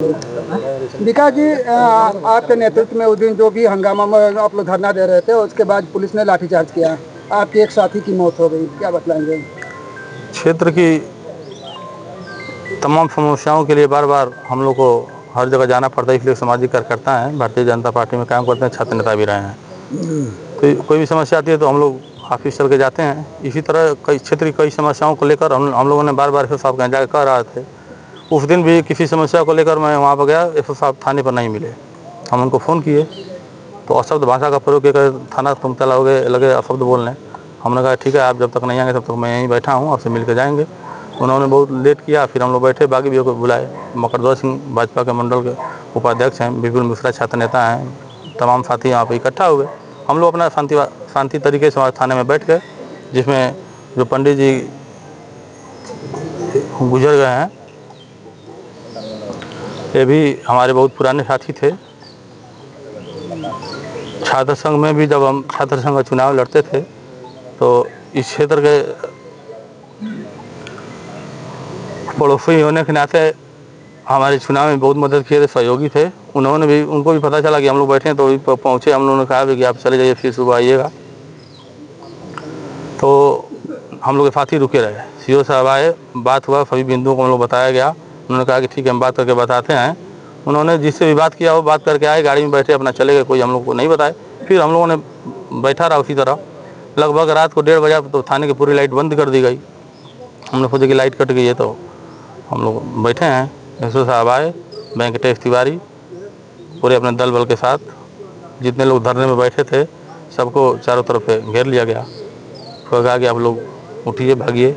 विकास जी, आपके नेतृत्व में उस दिन जो भी हंगामा में आप लोग धरना दे रहे थे, उसके बाद पुलिस ने लाठीचार्ज किया, आपके एक साथी की मौत हो गई, क्या बतलाएंगे? क्षेत्र की तमाम समस्याओं के लिए बार बार हम लोग को हर जगह जाना पड़ता है, इसलिए सामाजिक कार्यकर्ता हैं, भारतीय जनता पार्टी में काम करते हैं, छात्र नेता भी रहे हैं। तो कोई भी समस्या आती है तो हम लोग ऑफिस चल के जाते हैं। इसी तरह कई क्षेत्र की कई समस्याओं को लेकर हम लोगों ने बार बार एसओ साहब के यहाँ जाकर कह रहे थे। उस दिन भी किसी समस्या को लेकर मैं वहाँ पर गया, एसओ साहब थाने पर नहीं मिले। हम उनको फ़ोन किए तो अशब्द भाषा का प्रयोग कर थाना तुम लगे अशब्द बोलने। हमने कहा ठीक है, आप जब तक नहीं आएंगे तब तक मैं यहीं बैठा हूँ, आपसे मिल के जाएंगे। उन्होंने बहुत लेट किया, फिर हम लोग बैठे, बागी भी को बुलाए। मकरध्वज सिंह भाजपा के मंडल के उपाध्यक्ष हैं, विपुल मिश्रा छात्र नेता हैं, तमाम साथी यहाँ पर इकट्ठा हुए। हम लोग अपना शांति तरीके से थाने में बैठ गए, जिसमें जो पंडित जी गुजर गए हैं, ये भी हमारे बहुत पुराने साथी थे। छात्र संघ में भी जब हम छात्र संघ का चुनाव लड़ते थे तो इस क्षेत्र के पड़ोसी होने के नाते हमारे चुनाव में बहुत मदद किए थे, सहयोगी थे। उनको भी पता चला कि हम लोग बैठे हैं तो भी पहुँचे। हम लोगों ने कहा कि आप चले जाइए, फिर सुबह आइएगा। तो हम लोग के साथी रुके रहे। सीओ साहब आए, बात हुआ, सभी बिंदुओं को हम लोग बताया गया। उन्होंने कहा कि ठीक है, हम बात करके बताते हैं। उन्होंने जिससे भी बात किया वो बात करके आए, गाड़ी में बैठे, अपना चले गए, कोई हम लोग को नहीं बताए। फिर हम लोगों ने बैठा रहा उसी तरह। लगभग रात को 1:30 बजे तो थाने की पूरी लाइट बंद कर दी गई। हमने सोचा कि लाइट कट गई है, तो हम लोग बैठे हैं। एसओ साहब आए, वेंकटेश तिवारी पूरे अपने दल बल के साथ, जितने लोग धरने में बैठे थे सबको चारों तरफ से घेर लिया गया। तो कहा कि आप लोग उठिए, भागिए,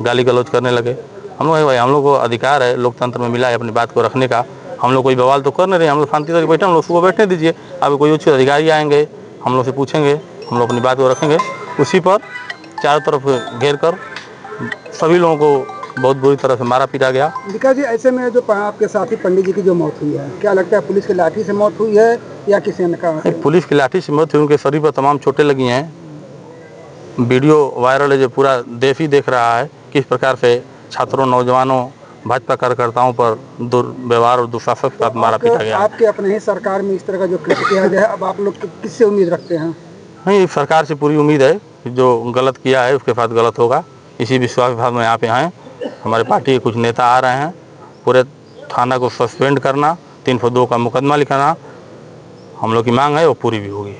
गाली गलौज करने लगे। हम लोग भाई, हम लोग को अधिकार है, लोकतंत्र में मिला है अपनी बात को रखने का। हम लोग कोई बवाल तो कर नहीं रहे, हम लोग शांति से बैठे, हम लोग सुबह बैठने दीजिए। अब कोई उच्च अधिकारी आएंगे, हम लोग से पूछेंगे, हम लोग अपनी बात को रखेंगे। उसी पर चारों तरफ घेर कर सभी लोगों को बहुत बुरी तरह से मारा पीटा गया। विकास जी, ऐसे में जो आपके साथी पंडित जी की जो मौत हुई है, क्या लगता है पुलिस की लाठी से मौत हुई है या किसी अन्य कारण? पुलिस की लाठी से मौत हुई, उनके शरीर पर तमाम चोटें लगी हैं। वीडियो वायरल है, जो पूरा देश ही देख रहा है किस प्रकार से छात्रों, नौजवानों, भाजपा कार्यकर्ताओं पर दुर्व्यवहार और दुशासन के साथ मारा पीटा गया। आपके अपने ही सरकार में इस तरह का जो कृत्य किया गया है, अब आप लोग किससे उम्मीद रखते हैं? नहीं, सरकार से पूरी उम्मीद है, जो गलत किया है उसके साथ गलत होगा, इसी विश्वास के साथ में यहाँ पे आए। हमारे पार्टी के कुछ नेता आ रहे हैं, पूरे थाना को सस्पेंड करना, 302 का मुकदमा लिखाना हम लोग की मांग है, वो पूरी भी होगी।